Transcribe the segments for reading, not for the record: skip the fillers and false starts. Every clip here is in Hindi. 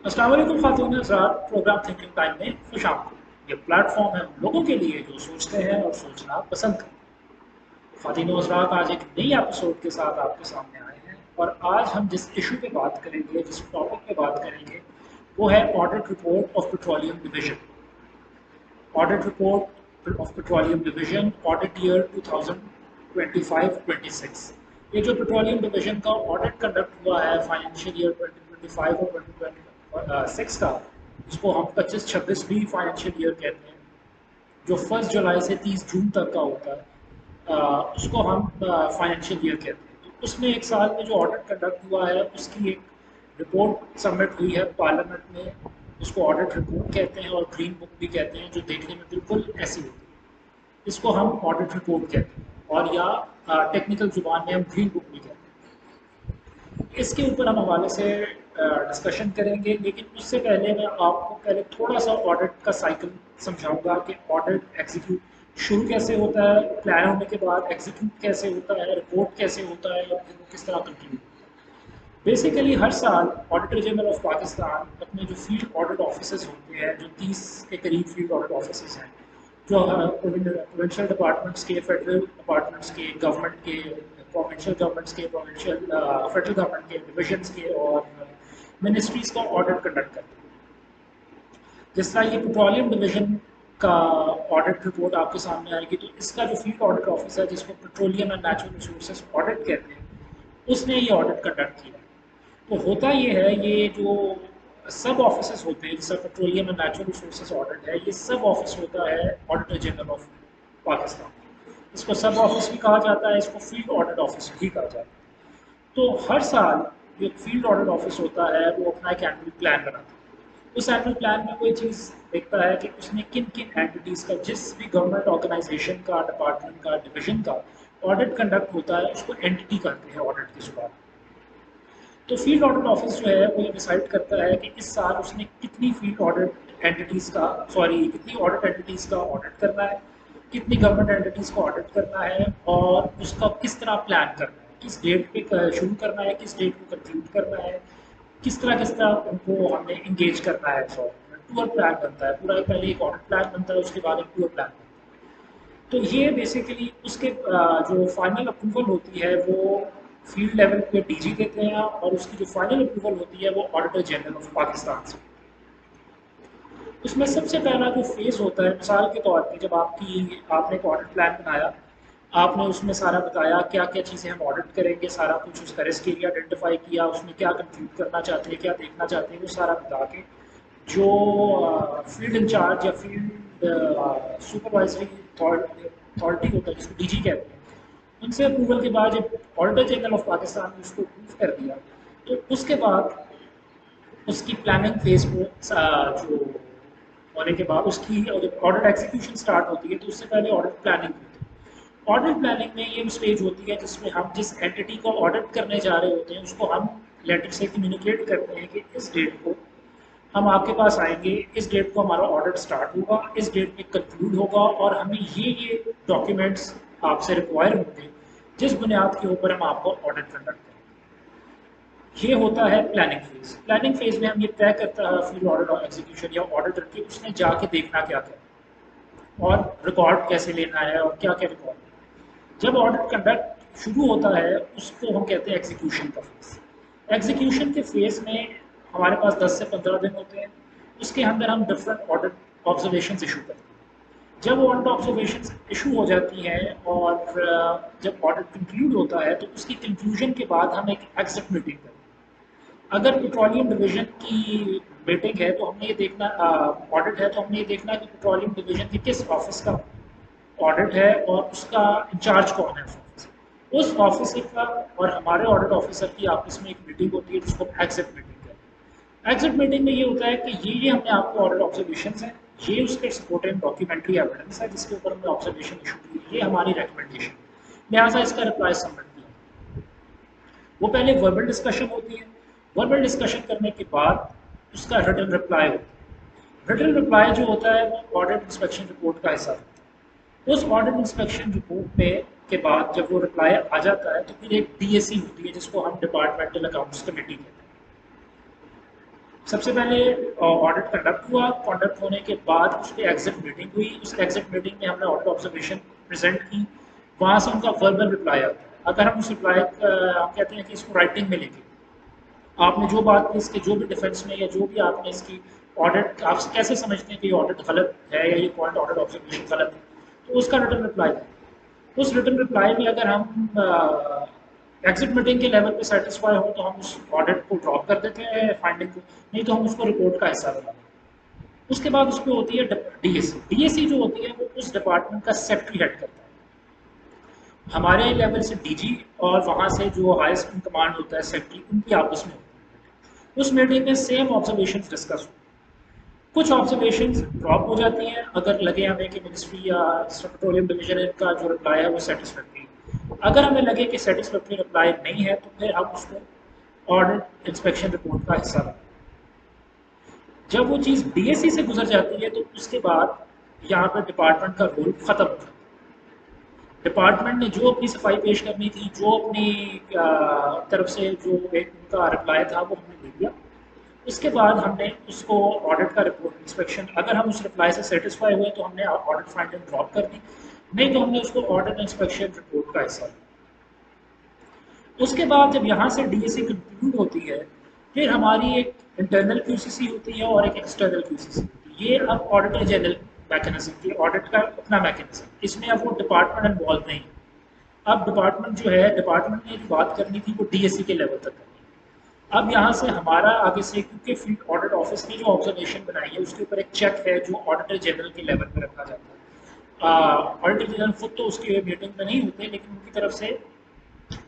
अस्सलाम वालेकुम खातून हज़रात, प्रोग्राम थिंकिंग टाइम में खुश आमदीद। ये प्लेटफॉर्म है उन लोगों के लिए जो सोचते हैं और सोचना पसंद करते हैं। खातून हज़रात, आज एक नई एपिसोड के साथ आपके सामने आए हैं और आज हम जिस इशू पे बात करेंगे, जिस टॉपिक पे बात करेंगे, वो है audit report of petroleum division. Audit report of petroleum division audit year 2025-26। ये जो पेट्रोलियम डिवीजन का ऑडिट कंडक्ट हुआ है फाइनेंशियल ईयर 2025 और 2026 का, इसको हम 25-26 भी फाइनेंशियल ईयर कहते हैं, जो 1 जुलाई से 30 जून तक का होता है, उसको हम फाइनेंशियल ईयर कहते हैं। तो उसमें एक साल में जो ऑडिट कंडक्ट हुआ है उसकी एक रिपोर्ट सबमिट हुई है पार्लियामेंट में। उसको ऑडिट रिपोर्ट कहते हैं और ग्रीन बुक भी कहते हैं, जो देखने में बिल्कुल ऐसी होती है। इसको हम ऑडिट रिपोर्ट कहते हैं और या टेक्निकल जुबान में हम ग्रीन बुक भी कहते हैं। इसके ऊपर हम हवाले से डिस्कशन करेंगे, लेकिन उससे पहले मैं आपको पहले थोड़ा सा ऑडिट का साइकिल समझाऊंगा कि ऑडिट एग्जीक्यूट शुरू कैसे होता है, प्लान होने के बाद एग्जीक्यूट कैसे होता है, रिपोर्ट कैसे होता है और फिर वो किस तरह कंटिन्यू होता है। बेसिकली हर साल ऑडिटर जनरल ऑफ पाकिस्तान अपने जो फील्ड ऑडिट ऑफिसर्स होते हैं, जो 30 के करीब फील्ड ऑडिट ऑफिसर्स हैं, जो प्रोविंशियल डिपार्टमेंट्स के, फेडरल डिपार्टमेंट्स के, गवर्नमेंट के, प्रोविंशियल गवर्नमेंट्स के, प्रोविंशियल फेडरल गवर्नमेंट के, डिविजन्स के और मिनिस्ट्रीज का ऑडिट कंडक्ट करते हैं। जिस तरह ये पेट्रोलियम डिवीजन का ऑडिट रिपोर्ट आपके सामने आएगी, तो इसका जो फील्ड ऑडिट ऑफिसर है, जिसको petroleum and natural resources audit कहते हैं, उसने ये ऑडिट कंडक्ट किया। तो होता ये है, ये जो सब ऑफिस होते हैं, जैसा petroleum and natural resources audit है, ये सब ऑफिस होता है ऑडिटर जनरल ऑफ पाकिस्तान। इसको सब ऑफिस भी कहा जाता है, इसको फील्ड ऑडिट ऑफिस भी कहा जाता है। तो हर साल जो फील्ड ऑडिट ऑफिस होता है वो अपना एक एनुअल प्लान बनाता है। उस एनुअल प्लान में कोई चीज़ देखता है कि उसने किन किन एंटिटीज़ का, जिस भी गवर्नमेंट ऑर्गेनाइजेशन का, डिपार्टमेंट का, डिवीजन का ऑडिट कंडक्ट होता है, उसको एंटिटी करते हैं ऑडिट की शुरुआत। तो फील्ड ऑडिट ऑफिस जो है वो ये डिसाइड करता है कि इस साल उसने कितनी फील्ड ऑडिट एंटिटीज़ का, सॉरी, कितनी ऑडिट एंटिटीज़ का ऑडिट करना है, कितनी गवर्नमेंट एंटिटीज़ को ऑडिट करना है और उसका किस तरह प्लान करना है, किस डेट पे शुरू करना है, किस डेट को कंक्लूड करना है, किस तरह उनको हमने इंगेज करना है। सॉरी, टूर प्लान बनता है पूरा, पहले एक ऑडिट प्लान बनता है, उसके बाद एक टूर प्लान बनता है। तो ये बेसिकली उसके जो फाइनल अप्रूवल होती है वो फील्ड लेवल पे डीजी देते हैं और उसकी जो फाइनल अप्रूवल होती है वो ऑडिटर जनरल ऑफ पाकिस्तान से। उसमें सबसे पहला जो फेज़ होता है, मिसाल के तौर पे, जब आपने एक ऑडिट प्लान बनाया, आपने उसमें सारा बताया क्या क्या चीज़ें हम ऑडिट करेंगे, सारा कुछ उसका रिस्क एरिया आइडेंटिफाई किया, उसमें क्या कंक्लूड करना चाहते हैं, क्या देखना चाहते हैं, वो सारा बता के जो फील्ड इंचार्ज या फील्ड सुपरवाइजरी अथॉरिटी होता है, जिसको डीजी कहते हैं, उनसे अप्रूवल के बाद जब ऑडिटर जनरल ऑफ पाकिस्तान ने उसको अप्रूव कर दिया, तो उसके बाद उसकी प्लानिंग फेज को जो होने के बाद उसकी ऑडिट एग्जीक्यूशन स्टार्ट होती है, तो उससे पहले ऑडिट प्लानिंग होती है। ऑडिट प्लानिंग में ये स्टेज होती है जिसमें हम जिस एंटिटी को ऑडिट करने जा रहे होते हैं उसको हम लेटर से कम्युनिकेट करते हैं कि इस डेट को हम आपके पास आएंगे, इस डेट को हमारा ऑडिट स्टार्ट होगा, इस डेट में कंक्लूड होगा और हमें ये डॉक्यूमेंट्स आपसे रिक्वायर होंगे, जिस बुनियाद के ऊपर हम आपको ऑडिट कंडक्ट करेंगे। ये होता है प्लानिंग फेज। प्लानिंग फेज में हम ये तय करता है फील्ड ऑडिट और एग्जीक्यूशन या ऑडिटर की उसने जाके देखना क्या क्या और रिकॉर्ड कैसे लेना है और क्या क्या रिकॉर्ड। जब ऑडिट कंडक्ट शुरू होता है उसको हम कहते हैं एग्जीक्यूशन का फेज। एग्जीक्यूशन के फेज में हमारे पास 10 से 15 दिन होते हैं। उसके अंदर हम डिफरेंट ऑडिट ऑब्जर्वेशन इशू करते हैं। जब ऑडिट ऑब्जर्वेशन इशू हो जाती हैं और जब ऑडिट कंक्लूड होता है, तो उसकी कंक्लूजन के बाद हम एक एग्जिट मीटिंग करते हैं। अगर पेट्रोलियम डिवीजन की मीटिंग है तो हमने ये देखना, ऑडिट है तो हमने ये देखना कि पेट्रोलियम डिवीजन के किस ऑफिस का ऑडिट है और उसका इंचार्ज कौन है उस ऑफिसर का और हमारे ऑडिट ऑफिसर की आपस में एक मीटिंग होती है जिसको एग्जिट मीटिंग कहते हैं। एग्जिट मीटिंग में ये होता है कि ये हमने आपको ऑडिट ऑब्जर्वेशन है, ये उसके सपोर्टिंग डॉक्यूमेंट्री एविडेंस है जिसके ऊपर हमने ऑब्जर्वेशन इशू की, ये हमारी रिकमेंडेशन, लिहाजा इसका रिप्लाई सबमिट किया। वो पहले वर्बल डिस्कशन होती है। वर्बल डिस्कशन करने के बाद उसका रिटन रिप्लाई होता है। रिटन रिप्लाई जो होता है वो ऑडिट इंस्पेक्शन रिपोर्ट का हिस्सा होता है। उस ऑडिट इंस्पेक्शन रिपोर्ट में के बाद जब वो रिप्लाई आ जाता है तो फिर एक डीएसी होती है जिसको हम डिपार्टमेंटल अकाउंट्स कमेटी कहते हैं। सबसे पहले ऑडिट कंडक्ट हुआ, कंडक्ट होने के बाद उस पर एग्जिट मीटिंग हुई, उस एग्जिट मीटिंग में हमने ऑडिट ऑब्जर्वेशन प्रेजेंट की, वहाँ से उनका वर्बल रिप्लाई आता है। अगर हम उस रिप्लाई हम कहते हैं कि इसको राइटिंग में लेके आपने जो बात की इसके जो भी डिफेंस में या जो भी आपने इसकी ऑडिट आप कैसे समझते हैं कि ये ऑडिट गलत है या ये पॉइंट ऑडिट ऑब्जर्वेशन गलत है, तो उसका रिटर्न रिप्लाई है। उस रिटर्न रिप्लाई में अगर हम एग्जिट मीटिंग के लेवल पे सेटिस्फाई हो तो हम उस ऑडिट को ड्रॉप कर देते हैं फाइंडिंग को, नहीं तो हम उसको रिपोर्ट का हिस्सा बना देते हैं। उसके बाद उसमें होती है डीएसी। डीएसी जो होती है वो उस डिपार्टमेंट का सेक्रेटरी हेड करता है। हमारे लेवल से डीजी और वहाँ से जो हाईएस्ट इन कमांड होता है सेक्रेटरी, उनकी आपस में होती है। उस मीटिंग में सेम ऑब्जर्वेशन डिस्कस हो, कुछ ऑब्जर्वेशन ड्रॉप हो जाती हैं अगर लगे हमें कि मिनिस्ट्री या पेट्रोलियम डिवीजन का जो रिप्लाई है वो सेटिस्फैक्ट्री। अगर हमें लगे कि सेटिस्फैक्ट्री रिप्लाई नहीं है तो फिर हम उसको ऑडिट इंस्पेक्शन रिपोर्ट का हिस्सा बनाते हैं। जब वो चीज़ डीएसी से गुजर जाती है तो उसके बाद यहाँ पर डिपार्टमेंट का रोल खत्म हो जाता है। डिपार्टमेंट ने जो अपनी सफाई पेश करनी थी, जो अपनी तरफ से जो एक उनका रिप्लाई था वो हमने दे दिया। उसके बाद हमने उसको ऑडिट का रिपोर्ट इंस्पेक्शन, अगर हम उस रिप्लाई से सेटिस्फाई हुए तो हमने ऑडिट फाइंडिंग ड्रॉप कर दी, नहीं तो हमने उसको ऑडिट इंस्पेक्शन रिपोर्ट का हिस्सा दिया। उसके बाद जब यहाँ से डीएसी कंक्लूड होती है, फिर हमारी एक इंटरनल क्यूसीसी होती है और एक एक्सटर्नल क्यूसीसी होती है। ये अब ऑडिटर जनरल मैकेनिज्म की ऑडिट का अपना मैकेनिज्म, इसमें अब वो डिपार्टमेंट इन्वॉल्व नहीं है। अब डिपार्टमेंट जो है, डिपार्टमेंट ने जो बात करनी थी वो डीएससी के लेवल तक करनी है। अब यहाँ से हमारा आगे से, क्योंकि फील्ड ऑडिट ऑफिस ने जो ऑब्जर्वेशन बनाई है उसके ऊपर एक चेक है जो ऑडिटर जनरल के लेवल पर रखा जाता है। ऑडिटर जनरल खुद तो उसके मीटिंग में नहीं होते, लेकिन उनकी तरफ से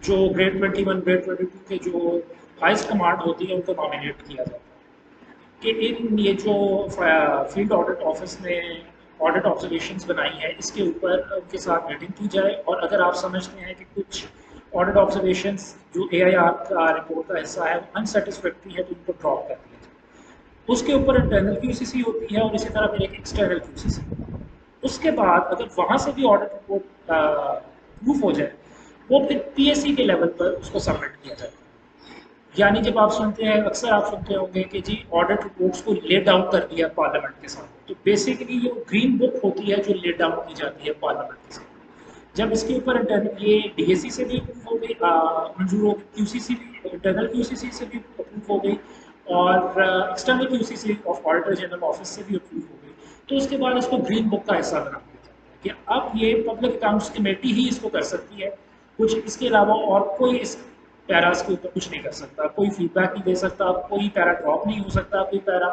जो ग्रेड 21 ग्रेड 22 के जो हाइस्ट कमांड होती है उनको नॉमिनेट किया जाता है कि इन ये जो फील्ड ऑडिट ऑफिस ने ऑडिट ऑब्जर्वेशंस बनाई है इसके ऊपर उनके साथ मीटिंग की जाए, और अगर आप समझते हैं कि कुछ ऑडिट ऑब्जर्वेशंस जो एआईआर का रिपोर्ट का हिस्सा है वो अनसेटिस्फैक्ट्री है तो उनको ड्रॉप कर दिया जाए। उसके ऊपर इंटरनल क्यूसीसी होती है और इसी तरह फिर एक एक्सटर्नल क्यूसीसी। उसके बाद अगर वहाँ से भी ऑडिट रिपोर्ट प्रूफ हो जाए, वो फिर पीएससी के लेवल पर उसको सबमिट किया जाता है। यानी जब आप सुनते हैं, अक्सर आप सुनते होंगे कि जी ऑडिट रिपोर्ट्स को ले डाउन कर दिया पार्लियामेंट के सामने, तो बेसिकली ये ग्रीन बुक होती है जो ले डाउन की जाती है पार्लियामेंट के सामने। जब इसके ऊपर ये डीएसी से भी अप्रूव हो गई, मंजूर हो गई, क्यूसीसी भी, इंटरनल क्यूसीसी से भी अप्रूव हो गई और external QCC of auditor general office से भी अप्रूव हो गई, तो उसके बाद इसको ग्रीन बुक का हिस्सा बना दिया जाता है कि अब ये पब्लिक अकाउंट्स कमेटी ही इसको कर सकती है, कुछ इसके अलावा और कोई इस पैरास के ऊपर कुछ नहीं कर सकता, कोई फीडबैक नहीं दे सकता, कोई पैरा ड्रॉप नहीं हो सकता, कोई पैरा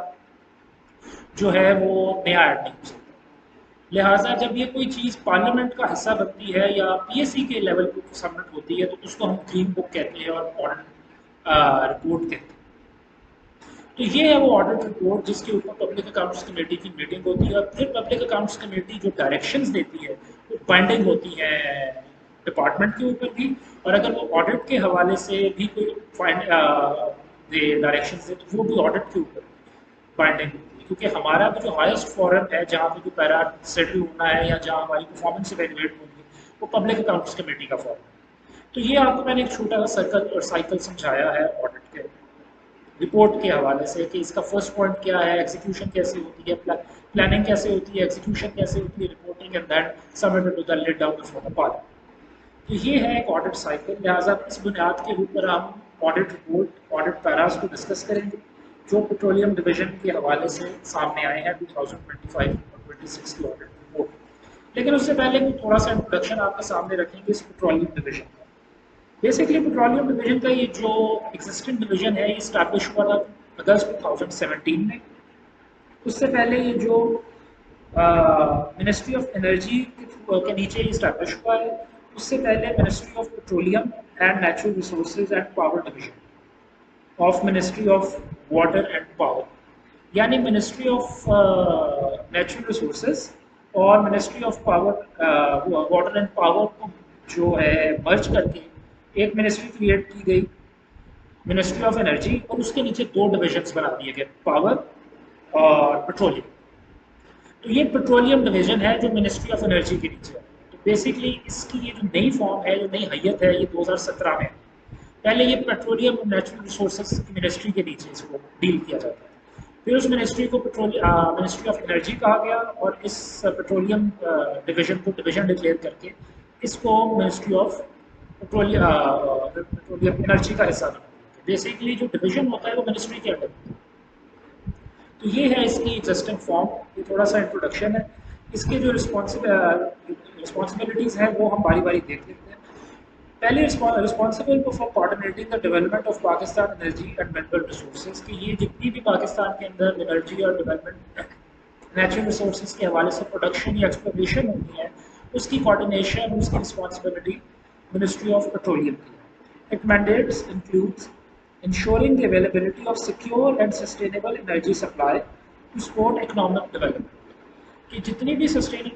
जो है वो नया ऐड नहीं हो सकता। लिहाजा जब ये कोई चीज़ पार्लियामेंट का हिस्सा बनती है या पीएससी के लेवल पर सबमिट होती है तो उसको हम ग्रीन बुक कहते हैं और ऑडिट रिपोर्ट कहते हैं। तो ये है वो ऑडिट रिपोर्ट जिसके ऊपर पब्लिक अकाउंट्स कमेटी की मीटिंग होती है, और फिर पब्लिक अकाउंट्स कमेटी जो डायरेक्शंस देती है वो बाइंडिंग होती है डिपार्टमेंट के ऊपर भी, और अगर वो ऑडिट के हवाले से भी कोई डायरेक्शंस दे तो वो भी ऑडिट के ऊपर बाइंडिंग होती है, क्योंकि हमारा भी जो हाईएस्ट फॉरम है जहाँ पे जो पैरा सेटल होना है या जहाँ हमारी परफॉर्मेंस इवेलुएट होगी वो पब्लिक अकाउंट्स कमेटी का फॉरम है। तो ये आपको मैंने एक छोटा सा सर्कल और साइकिल समझाया है ऑडिट के रिपोर्ट के हवाले से कि इसका फर्स्ट पॉइंट क्या है, एग्जीक्यूशन कैसे होती है, प्लानिंग कैसे होती है, एग्जीक्यूशन कैसे होती है, reporting and then submitted to the laid down before the parliament. तो ये है एक ऑडिट साइकिल। लिहाजा इस बुनियाद के ऊपर हम ऑडिट रिपोर्ट, ऑडिट पैरास को डिस्कस करेंगे जो पेट्रोलियम डिवीजन के हवाले से सामने आए हैं 2025 और 26 की ऑडिट रिपोर्ट। लेकिन उससे पहले थोड़ा सा इंट्रोडक्शन आपके सामने रखेंगे इस पेट्रोलियम डिवीजन का। बेसिकली पेट्रोलियम डिवीजन का ये जो एग्जिस्टिंग डिवीजन है ये स्टैब्लिश हुआ था अगस्त 2017 में। उससे पहले ये जो मिनिस्ट्री ऑफ एनर्जी के नीचे ये स्टैब्लिश हुआ है। उससे पहले ministry of petroleum and natural resources and power division of ministry of water and power, यानी मिनिस्ट्री ऑफ नेचुरल रिसोर्सेज और ministry of power water and power को जो है मर्ज करके एक मिनिस्ट्री क्रिएट की गई, मिनिस्ट्री ऑफ एनर्जी, और उसके नीचे दो डिविजन्स बना दिए गए, पावर और पेट्रोलियम। तो ये पेट्रोलियम डिवीजन है जो मिनिस्ट्री ऑफ एनर्जी के नीचे है। तो बेसिकली इसकी ये जो नई फॉर्म है, जो नई हैयत है, ये 2017 में। पहले ये पेट्रोलियम और नेचुरल रिसोर्सेज की मिनिस्ट्री के नीचे इसको डील किया जाता है। फिर उस मिनिस्ट्री को मिनिस्ट्री ऑफ एनर्जी कहा गया और इस पेट्रोलियम डिवीजन को डिवीजन डिक्लेयर करके इसको मिनिस्ट्री ऑफ पेट्रोलियम एनर्जी का हिस्सा बना दिया। बेसिकली जो डिवीजन होता है वो मिनिस्ट्री के अंडर होता है। तो ये है इसकी एग्जिस्टिंग फॉर्म। ये थोड़ा सा इंट्रोडक्शन है। इसके जो रिस्पॉन्सिबिलिटीज़ हैं वो हम बारी बारी देख लेते हैं। पहले responsible for coordinating the development of Pakistan energy and mineral resources कि ये जितनी भी पाकिस्तान के अंदर एनर्जी और डेवलपमेंट नेचुरल रिसोर्सेज के हवाले से प्रोडक्शन या एक्सप्लोरेशन होती है उसकी कोऑर्डिनेशन उसकी रिस्पॉन्सिबिलिटी मिनिस्ट्री ऑफ पेट्रोलियम की है। It mandates includes ensuring the availability of secure and sustainable energy supply to support economic development कि जितनी भी सस्टेन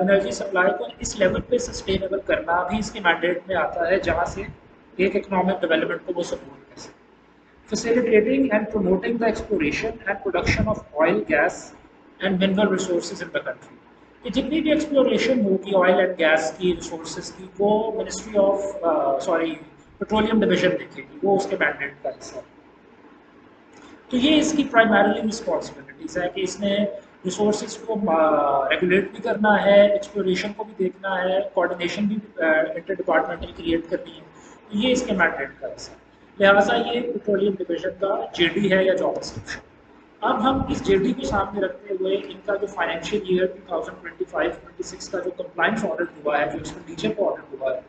एनर्जी सप्लाई को इस लेवल पे सस्टेनेबल करना भी इसके मैंडेट में आता है जहाँ से एक इकोनॉमिक डेवलपमेंट को वो सपोर्ट कर सके। Facilitating and promoting the exploration and production of oil gas and mineral resources in the country कि जितनी भी एक्सप्लोरेशन होगी ऑयल एंड गैस की रिसोर्सेज की वो मिनिस्ट्री ऑफ पेट्रोलियम डिवीजन देखेगी, वो उसके मैंडेट का हिस्सा है। तो ये इसकी प्राइमरीली रिस्पॉन्सिबिलिटीज़ है कि इसने रिसोर्सेज को रेगुलेट भी करना है, एक्सप्लोरेशन को भी देखना है, कोऑर्डिनेशन भी इंटर डिपार्टमेंटल क्रिएट करनी है। तो ये इसके मैंडेट का हिस्सा है। लिहाजा ये पेट्रोलियम डिवीजन का जेडी है या जॉब डिस्क्रिप्शन। अब हम इस जेडी को सामने रखते हुए इनका जो फाइनेंशियल ईयर 2025-26 का जो कंप्लाइंस ऑडिट हुआ है, जो एक्सपेंडिचर का ऑडिट हुआ है,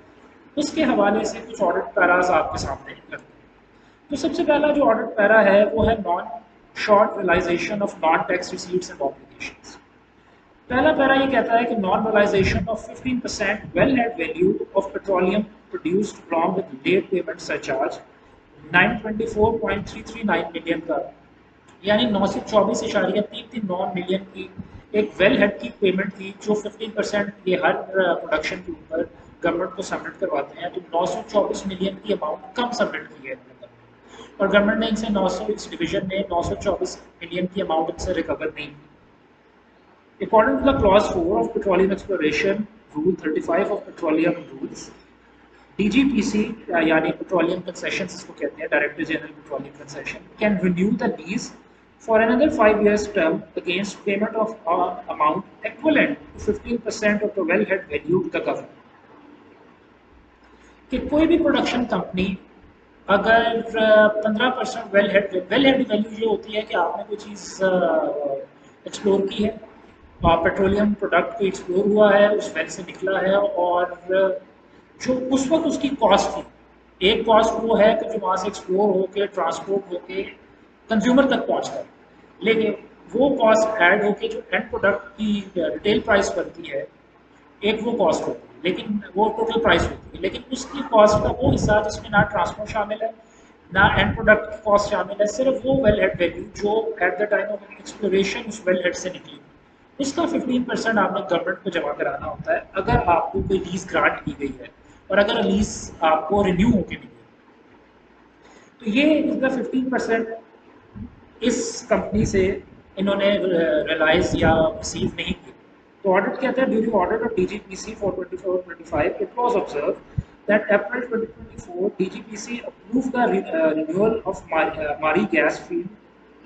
उसके हवाले से कुछ ऑडिट पैराज आपके सामने रखते हैं। तो सबसे पहला जो ऑडिट पैरा है वो है non short realization of non tax receipts and obligations. पहला पैरा ये कहता है कि non realisation of 15% wellhead value of petroleum produced along with late payment surcharge 924.339 million का, यानी 924.339 मिलियन की एक वेल हेड की पेमेंट थी जो 15% ये हर प्रोडक्शन के ऊपर गवर्नमेंट को सबमिट करवाते हैं। तो 924 मिलियन की अमाउंट कम सबमिट की है और गवर्नमेंट ने इनसे 900 इस डिवीजन ने 924 मिलियन की अमाउंट इनसे रिकवर नहीं की। According to the clause 4 of petroleum exploration rule 35 of petroleum rules, DGPC यानी पेट्रोलियम कंसेशन इसको कहते हैं, director general petroleum concession, can renew the lease for another 5 years term against payment of amount equivalent to 15% of the wellhead value to the government। कि कोई भी प्रोडक्शन कंपनी अगर 15% वेल हेड वैल्यू ये होती है कि आपने कोई चीज़ एक्सप्लोर की है, पेट्रोलियम प्रोडक्ट को एक्सप्लोर हुआ है, उस वेल से निकला है और जो उस वक्त उसकी कॉस्ट थी, एक कॉस्ट वो है कि जो वहाँ से एक्सप्लोर होके ट्रांसपोर्ट होके कंज्यूमर तक पहुँचता है, लेकिन वो कॉस्ट ऐड होके जो एंड प्रोडक्ट की रिटेल प्राइस बनती है, एक वो कॉस्ट होती है, लेकिन वो टोटल प्राइस होती है, लेकिन उसकी कॉस्ट का वो हिस्सा जिसमें ना ट्रांसपोर्ट शामिल है ना एंड प्रोडक्ट की कॉस्ट शामिल है, सिर्फ वो वेल हेड वैल्यू जो at the time of exploration उस वेल हेड से निकली, उसका 15% आपने गवर्नमेंट को जमा कराना होता है अगर आपको कोई लीज ग्रांट की गई है और अगर लीज आपको रिन्यू होकर मिली है। तो ये इसका 15% इस कंपनी से इन्होंने रियलाइज या रिसीव नहीं किया। तो ऑडिट कहते हैं during audit of DGPC for 24-25 it was observed that April 2024 DGPC approved the renewal of Mari gas field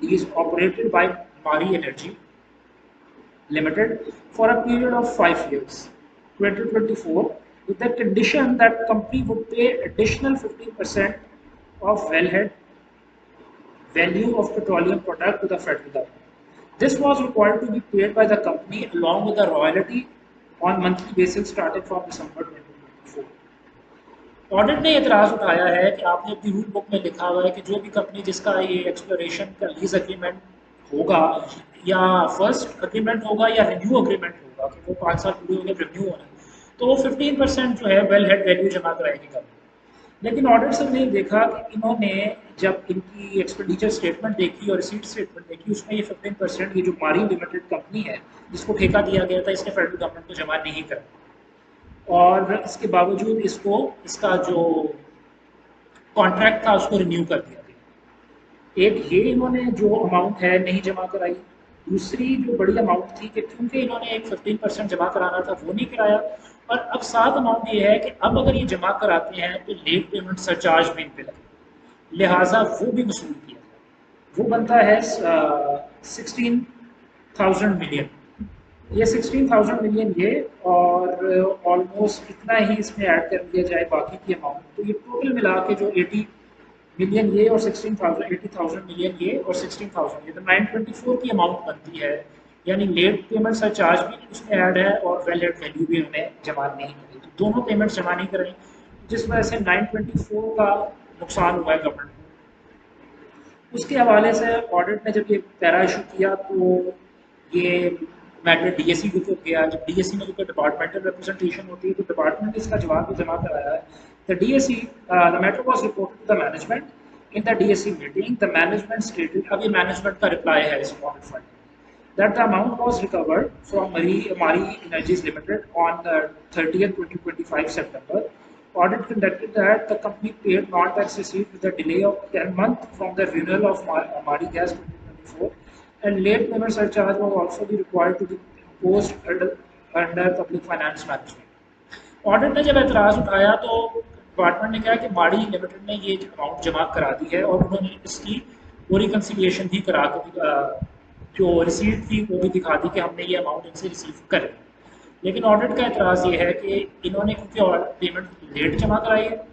lease operated by Mari Energy Limited for a period of 5 years 2024 with the condition that company would pay additional 15% of wellhead value of petroleum product to the federal government. This was required to be paid by the company along with the royalty on monthly basis starting from December 2024. Audit ने एतराज़ उठाया है कि आपने अपनी रूल बुक में लिखा हुआ है कि जो भी कंपनी जिसका ये एक्सप्लोरेशन का लीज एग्रीमेंट होगा या फर्स्ट एग्रीमेंट होगा या रिन्यू एग्रीमेंट होगा कि वो 5 साल पूरे हो गए रिन्यू होना है, तो वो 15% जो है वेल हेड वैल्यू जमा कराएगी कंपनी। लेकिन ऑडिट से नहीं देखा कि इन्होंने जब इनकी एक्सपेंडिचर स्टेटमेंट देखी और रिसीट स्टेटमेंट देखी, उसमें ये 15% ये जो मारी लिमिटेड कंपनी है जिसको ठेका दिया गया था, इसने फेडरल गवर्नमेंट को जमा नहीं करा और इसके बावजूद इसको इसका जो कॉन्ट्रैक्ट था उसको रिन्यू कर दिया गया। एक ये इन्होंने जो अमाउंट है नहीं जमा कराई, दूसरी जो बड़ी अमाउंट थी कि क्योंकि इन्होंने एक 15% जमा कराना था वो नहीं कराया, और अब साथ अमाउंट ये है कि अब अगर ये जमा कराते हैं तो लेट पेमेंट सरचार्ज भी इन पे लगे, लिहाजा वो भी वसूल किया जाए। वो बनता है 16,000 मिलियन। ये 16,000 मिलियन ये, और ऑलमोस्ट इतना ही इसमें ऐड कर दिया जाए बाकी की अमाउंट, तो ये टोटल मिला के जो 80 मिलियन ये और 16,000, 80,000 मिलियन ये और 16,000 ये, तो 924 की अमाउंट बनती है। यानी लेट पेमेंट सरचार्ज भी उसमें ऐड है और वेल एड वैल्यू भी उन्हें जमा नहीं करी, तो दोनों पेमेंट्स जमा नहीं कराई, जिस वजह से 924 का नुकसान हुआ है गवर्नमेंट को। उसके हवाले से ऑडिट ने जब ये पैरा इशू किया तो ये मैटर डीएससी को गया। जब डीएससी में जो डिपार्टमेंटल रिप्रेजेंटेशन होती है तो डिपार्टमेंट ने इसका जवाब भी जमा कराया है। The DSC the matter was reported to the management in the DSC meeting. The management stated, अब ये मैनेजमेंट का रिप्लाई है इस audit finding, that the amount was recovered from Mari Energies Limited on 30th 2025 September. Audit conducted that the company paid non-tax receipt with a delay of 10 months from the renewal of Mari Gas 2024, and late payment surcharge was also be required to be imposed under public finance management. Audit ने जब एतराज़ उठाया तो डिपार्टमेंट ने कहा कि माड़ी लिमिटेड ने ये अमाउंट जमा करा दी है और उन्होंने इसकी वो रिकन्सिलिएशन भी करा के जो रिसीट थी वो भी दिखा दी कि हमने ये अमाउंट इनसे रिसीव कर ली। लेकिन ऑडिट का एतराज़ ये है कि इन्होंने क्योंकि पेमेंट लेट जमा कराई है,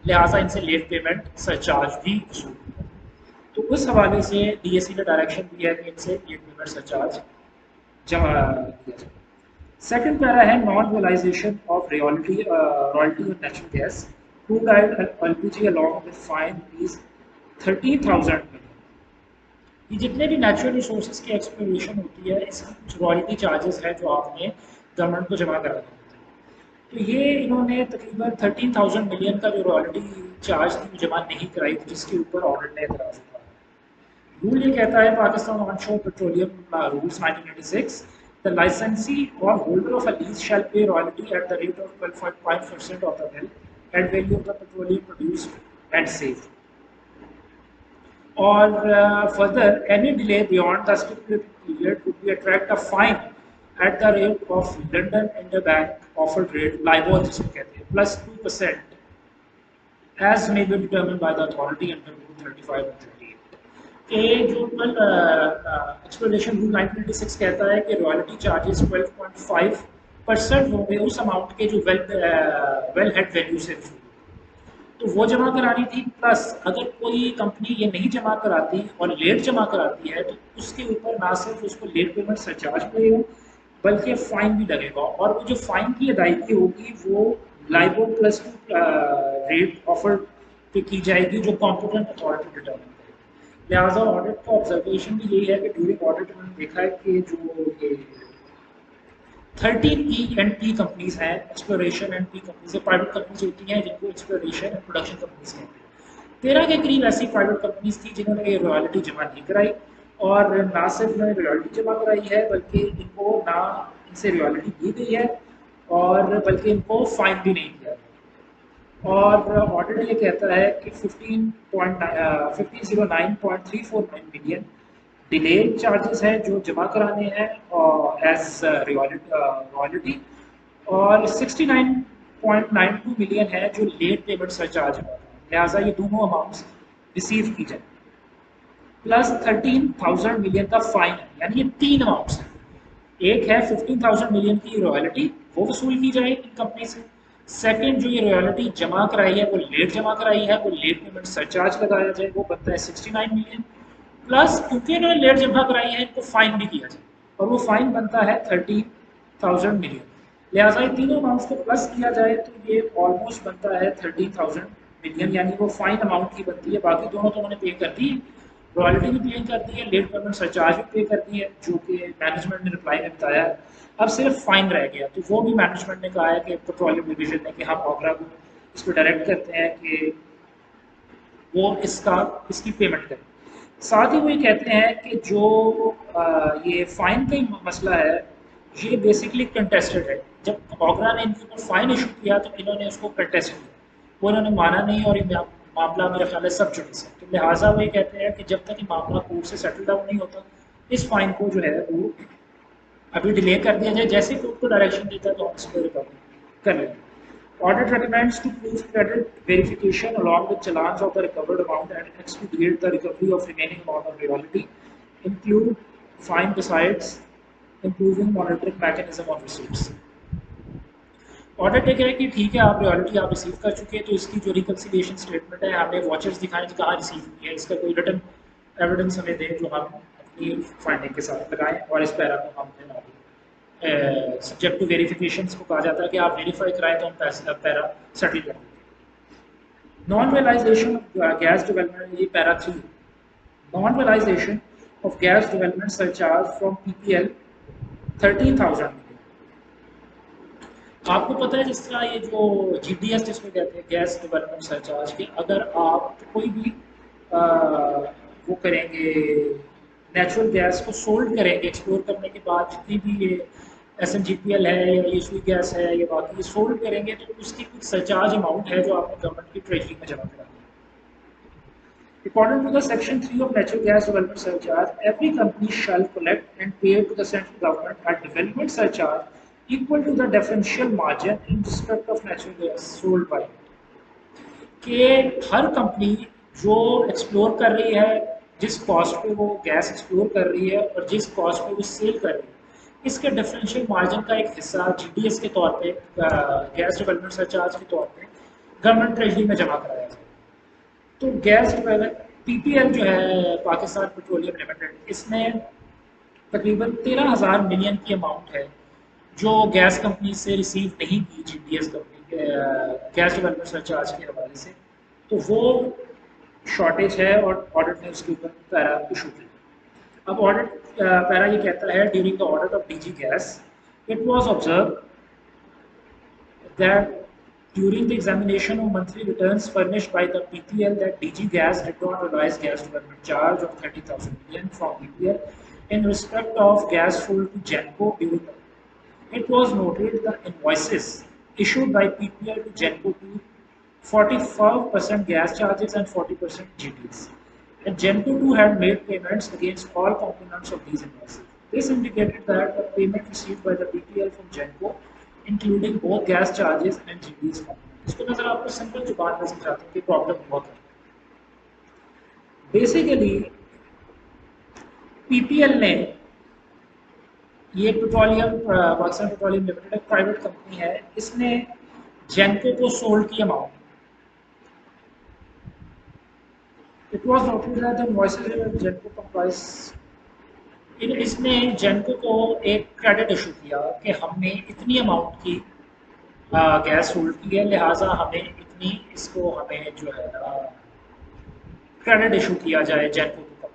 लिहाजा इनसे लेट पेमेंट सरचार्ज भी वसूल किया। तो उस हवाले से डीएससी ने डायरेक्शन दिया है कि इनसे लेट पेमेंट सरचार्ज जमा किया जाए। सेकंड पैरा है non realisation of royalty on natural gas, crude oil LPG along with fine is 30,000। ये जितने भी नेचुरल रिसोर्सेज की एक्सप्लोरेशन होती है इसकी कुछ रॉयल्टी चार्जेस हैं जो आपने गवर्नमेंट को जमा कराने होते हैं। तो ये इन्होंने तकरीबन 13,000 मिलियन का जो रॉयल्टी चार्ज थी वो जमा नहीं कराई थी, जिसके ऊपर ऑडिट ने एतराज़ उठाया। रूल ये कहता है Pakistan onshore petroleum rules 1986, the लाइसेंसी और होल्डर ऑफ अ लीज शैल पे royalty at the rate of 12.5% of the bill eight value of the petroleum produced and saved, or further any delay beyond the stipulated period would be attract a fine at the rate of London Interbank offered rate LIBOR जिसको कहते हैं plus 2% as may be determined by the authority under Rule 35 and 38। ये जो एक्सप्लोरेशन रूल 1986 कहता है कि रॉयल्टी चार्जेस 12.5% होंगे उस अमाउंट के जो वेल हेड वैल्यू से तो वो जमा करानी थी, प्लस अगर कोई कंपनी ये नहीं जमा कराती और लेट जमा कराती है तो उसके ऊपर ना सिर्फ उसको लेट पेमेंट सरचार्ज लगेगा बल्कि फ़ाइन भी लगेगा, और वो जो फ़ाइन की अदायगी होगी वो लाइबोर प्लस रेट ऑफर पे की जाएगी जो कॉम्पिटेंट अथॉरिटी डिटर्मिन करेगी। लिहाजा ऑडिट का ऑब्जर्वेशन भी यही है कि ड्यूरिंग ऑडिट उन्होंने देखा है कि जो ये 13 E&P कंपनीज हैं, exploration and P companies, private companies होती हैं जिनको एक्सप्लोरेशन एंड प्रोडक्शन कंपनीज कहते हैं। 13 के करीब ऐसी प्राइवेट कंपनीज थी जिन्होंने ये रॉयल्टी जमा नहीं कराई, और ना सिर्फ उन्होंने रॉयल्टी जमा कराई है बल्कि इनको ना इनसे रॉयल्टी दी गई है और बल्कि इनको फाइन भी नहीं दिया गया। और ऑडिट ये कहता है कि 1509.349 मिलियन डिले चार्जेस हैं जो जमा कराने हैं एज रॉयल्टी, और 69.92 मिलियन है जो लेट पेमेंट सरचार्ज है। लिहाजा ये दोनों अमाउंट्स रिसीव की जाए, प्लस 13,000 मिलियन का फाइन है। यानी ये तीन अमाउंट्स हैं, एक है 15,000 मिलियन की रॉयल्टी वो वसूल की जाए इन कंपनी से, सेकंड जो ये रॉयल्टी जमा कराई है वो लेट जमा कराई है वो लेट पेमेंट सरचार्ज लगाया जाए वो बनता है 69 मिलियन, प्लस क्योंकि इन्होंने लेट जमा कराई है इनको फाइन भी किया जाए और वो फाइन बनता है 30,000 मिलियन। लिहाजा ये तीनों अमाउंट्स को प्लस किया जाए तो ये ऑलमोस्ट बनता है 30,000 मिलियन, यानी वो फाइन अमाउंट की बनती है। बाकी दोनों तो उन्होंने पे कर दी है, रॉयल्टी भी पे कर दी है, लेट पेमेंट सरचार्ज भी पे कर दी है जो कि मैनेजमेंट ने रिप्लाई में बताया है। अब सिर्फ फाइन रह गया, तो वो भी मैनेजमेंट ने कहा है कि पेट्रोलियम डिवीजन ने कि हम ऑगरा को इसको डायरेक्ट करते हैं कि वो इसकी पेमेंट करें। साथ ही वो ये कहते हैं कि जो ये फ़ाइन का मसला है ये बेसिकली कंटेस्टेड है। जब ऑगरा ने इनके ऊपर फ़ाइन इशू किया तो इन्होंने उसको कंटेस्ट किया, वो इन्होंने माना नहीं और ये मामला मेरे ख्याल है सब जुड़े से। तो लिहाजा वो ये कहते हैं कि जब तक ये मामला कोर्ट से सेटल डाउन नहीं होता इस फ़ाइन को जो है वो अभी डिले कर दिया जाए, जैसे कोर्ट को डायरेक्शन देता है तो हम इसको रिकवर कर लेंगे। Audit recommends to prove credit verification along with challans of the recovered amount and expedite the recovery of remaining amount of royalty, include fine besides improving monitoring mechanism of receipts. Audit एक है कि ठीक है आप रॉयल्टी आप रिसीव कर चुके हैं तो इसकी जो रिकन्सिलिएशन स्टेटमेंट है हमने वॉचर्स दिखाएं कि कहाँ रिसीव हुई है इसका कोई रिटर्न एविडेंस हमें दें जो हम अपनी फाइंडिंग के साथ लगाएं और इस पैरा को हम देना सब्जेक्ट टू वेरिफिकेशन को कहा जाता है कि आप वेरीफाई कराएं तो हम पैसे पैरा सेटल कर देंगे। Non realisation of gas development, ये para 3, non realisation of gas development surcharge from PPL 13,000। आपको पता है जिस तरह ये जो जीडीएस जिसको कहते हैं गैस डेवलपमेंट सरचार्ज के, अगर आप कोई भी वो करेंगे नेचुरल गैस को सोल्ड करेंगे एक्सप्लोर करने के बाद, जितनी भी ये एसएनजीपीएल है या ये सुई गैस है या बाकी सोल्ड करेंगे तो उसकी कुछ सरचार्ज अमाउंट है जो आपने गवर्नमेंट की ट्रेजरी में जमा करा दी। According to the Section 3 of Natural Gas Development Surcharge, every company shall collect and pay to the central government a development surcharge equal to the differential margin in respect of natural gas sold by it. कि हर कंपनी जो एक्सप्लोर कर रही है, जिस कॉस्ट पे वो गैस एक्सप्लोर कर रही है और जिस कॉस्ट पे वो सेल कर रही है, इसके डिफरेंशियल मार्जिन का एक हिस्सा जीडीएस के तौर पे, गैस डेवलपमेंट सरचार्ज के तौर पे गवर्नमेंट ट्रेजरी में जमा कराया जाए। तो गैस पीपीएल जो है पाकिस्तान पेट्रोलियम लिमिटेड, इसमें तकरीबन 13,000 मिलियन की अमाउंट है जो गैस कंपनी से रिसीव नहीं की GDS company gas development surcharge के हवाले से, तो वो शॉर्टेज है और ऑडिट ने उसके ऊपर पैरा इशू किया। अब ऑडिट पैरा ये कहता है, during the audit of DG gas it was observe that during the examination of monthly returns furnished by the PPL that DG Gas did not realize gas development charge of 30,000 million from PPL in respect of gas sold to Genco during the. It was noted the invoices issued by PPL to Genco to 45% gas charges and 40% GTs. And Genco too had made payments against all components of these invoices. This indicated that the payment received by the PPL from Genco including both gas charges and GDS component. इसको मैं जरा आपको सिंपल जुबान में समझाता हूँ कि प्रॉब्लम बहुत है। बेसिकली पीपीएल ने, ये पेट्रोलियम पाकिस्तान पेट्रोलियम लिमिटेड एक प्राइवेट कंपनी है, इसने जेनको को सोल्ड की amount, it was noted that the invoices GENCO comprise, इसने जेनको को एक क्रेडिट इशू किया कि हमने इतनी अमाउंट की गैस सोल्ड की है, लिहाजा हमें इतनी इसको हमें जो है क्रेडिट इशू किया जाए जेनको को।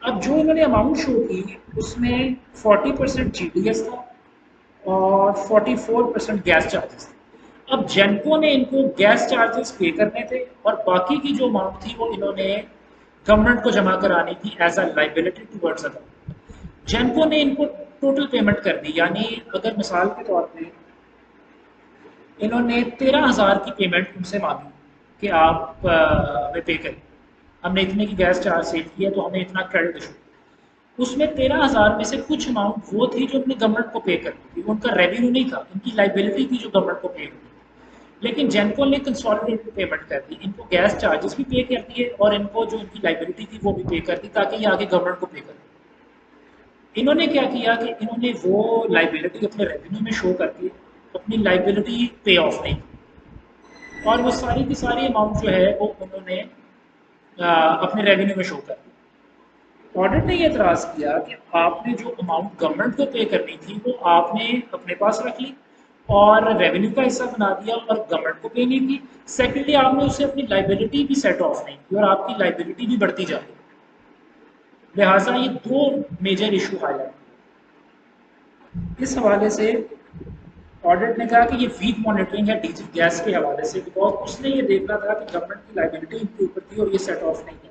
अब जो इन्होंने अमाउंट शो की उसमें 40% जीडीएस था और 44% गैस चार्जेस थे। अब जेनको ने इनको गैस चार्जेस पे करने थे और बाकी की जो अमाउंट थी वो इन्होंने गवर्नमेंट को जमा करानी थी as a liability towards a. GENCO ने इनको टोटल पेमेंट कर दी, यानी अगर मिसाल के तौर पे इन्होंने 13,000 की पेमेंट उनसे मांगी कि आप हमें पे करें, हमने इतने की गैस चार्ज सेव की है तो हमें इतना क्रेडिट इशू, उसमें 13,000 में से कुछ अमाउंट वो थी जो उन्होंने गवर्नमेंट को पे करनी थी, उनका रेवेन्यू नहीं था, उनकी लाइबिलिटी थी जो गवर्नमेंट को पे करनी थी। लेकिन जेनको ने कंसोलिडेटेड पेमेंट कर दी, इनको गैस चार्जेस भी पे कर दिए और इनको जो इनकी लाइबिलिटी थी वो भी पे कर दी ताकि ये आगे गवर्नमेंट को पे करें। इन्होंने क्या किया कि इन्होंने वो लाइबिलिटी अपने रेवेन्यू में शो करके अपनी लाइबिलिटी पे ऑफ नहीं की और वो सारी की सारी अमाउंट जो है वो उन्होंने अपने रेवेन्यू में शो कर दी। ऑडिट ने ये एतराज़ किया कि आपने जो अमाउंट गवर्नमेंट को पे करनी थी वो आपने अपने पास रख ली और रेवेन्यू का हिस्सा बना दिया और गवर्नमेंट को पे नहीं की। सेकेंडली आपने उसे अपनी लाइबिलिटी भी सेट ऑफ नहीं की और आपकी लाइबिलिटी भी बढ़ती जा रही। लिहाजा ये दो मेजर इशू हाईलाइट, इस हवाले से ऑडिट ने कहा कि ये वीक मॉनिटरिंग है डीजी गैस के हवाले से, बिकॉज उसने ये देखना था कि गवर्नमेंट की लाइबिलिटी इनके ऊपर थी और ये सेट ऑफ नहीं है।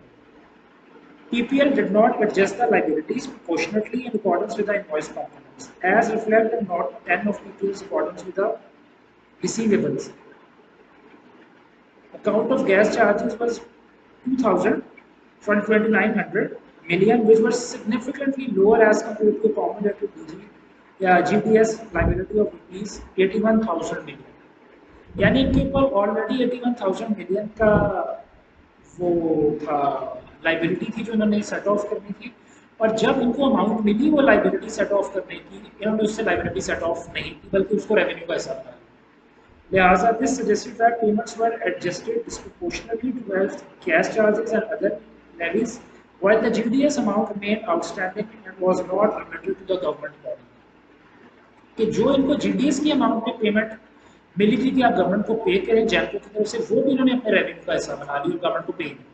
PPL did not adjust the liabilities proportionately in accordance with the invoice components, as reflected in Note 10 of PPL's accordance with the receivables. Account of gas charges was 2,000 from 2,900 million, which was significantly lower as compared to accumulated GDS liability of rupees 81,000 million. यानी इनके ऊपर ऑलरेडी 81,000 मिलियन का वो था, लाइबिलिटी थी जो इन्होंने सेट ऑफ करनी थी। और जब इनको अमाउंट मिली वो लाइबिलिटी सेट ऑफ करने की, इन्होंने उससे लाइबिलिटी सेट ऑफ नहीं की बल्कि उसको रेवेन्यू का हिसाब बनाया। लिहाजा this suggested that payments were adjusted disproportionately to wealth, cash charges and other levies, while the GDS amount remained outstanding and was not remitted to the government body। कि जो इनको जीडीएस की अमाउंट में पेमेंट मिली थी कि आप गवर्नमेंट को पे करें जैनको की तरफ से, वो भी इन्होंने अपने रेवेन्यू का हिस्सा बना लिया और गवर्नमेंट को पे नहीं।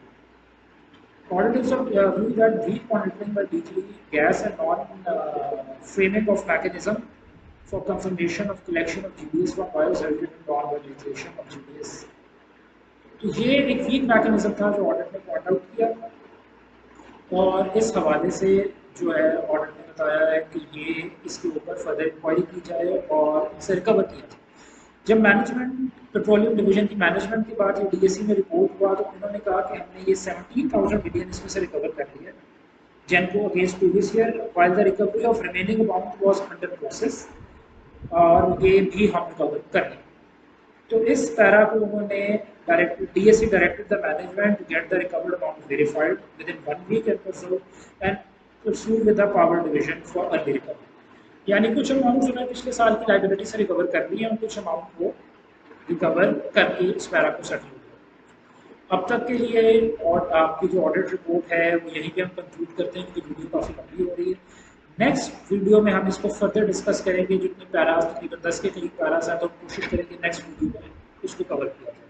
Auditors of view that weak monitoring by DG gas and non-framing of mechanism for confirmation of collection of GDS from buyers resulted in non-validation of GDS। तो ये एक वीक मैकेनिज्म था जो ऑडिट ने पॉइंट आउट किया, और इस हवाले से जो है ऑडिट ने बताया है कि ये इसके ऊपर फर्दर इंक्वायरी की जाए और इसे रिकवर किया जाए। जब मैनेजमेंट पेट्रोलियम डिवीजन की मैनेजमेंट के बाद ये डीएससी में रिपोर्ट हुआ तो उन्होंने कहा कि हमने ये 17,000 मिलियन इसमें से रिकवर कर लिया GENCO against previous year, while the recovery of remaining amount was under process, और ये भी हम रिकवर कर लें। तो इस पैरा को उन्होंने DSC directed the management to get the recovered amount verified within 1 week and pursue with the power division for early recovery. यानी कुछ अमाउंट उन्होंने पिछले साल की लाइबिलिटी से रिकवर कर ली है और कुछ अमाउंट को रिकवर करके इस पैरा को सेटल किया। अब तक के लिए और आपकी जो ऑडिट रिपोर्ट है वो यहीं पे हम कंक्लूड करते हैं क्योंकि वीडियो काफ़ी लंबी हो रही है। नेक्स्ट वीडियो में हम इसको फर्दर डिस्कस करेंगे, जितने पैरास तकरीबन 10 के करीब पैरास हैं, तो कोशिश करेंगे नेक्स्ट वीडियो में इसको कवर किया जाए।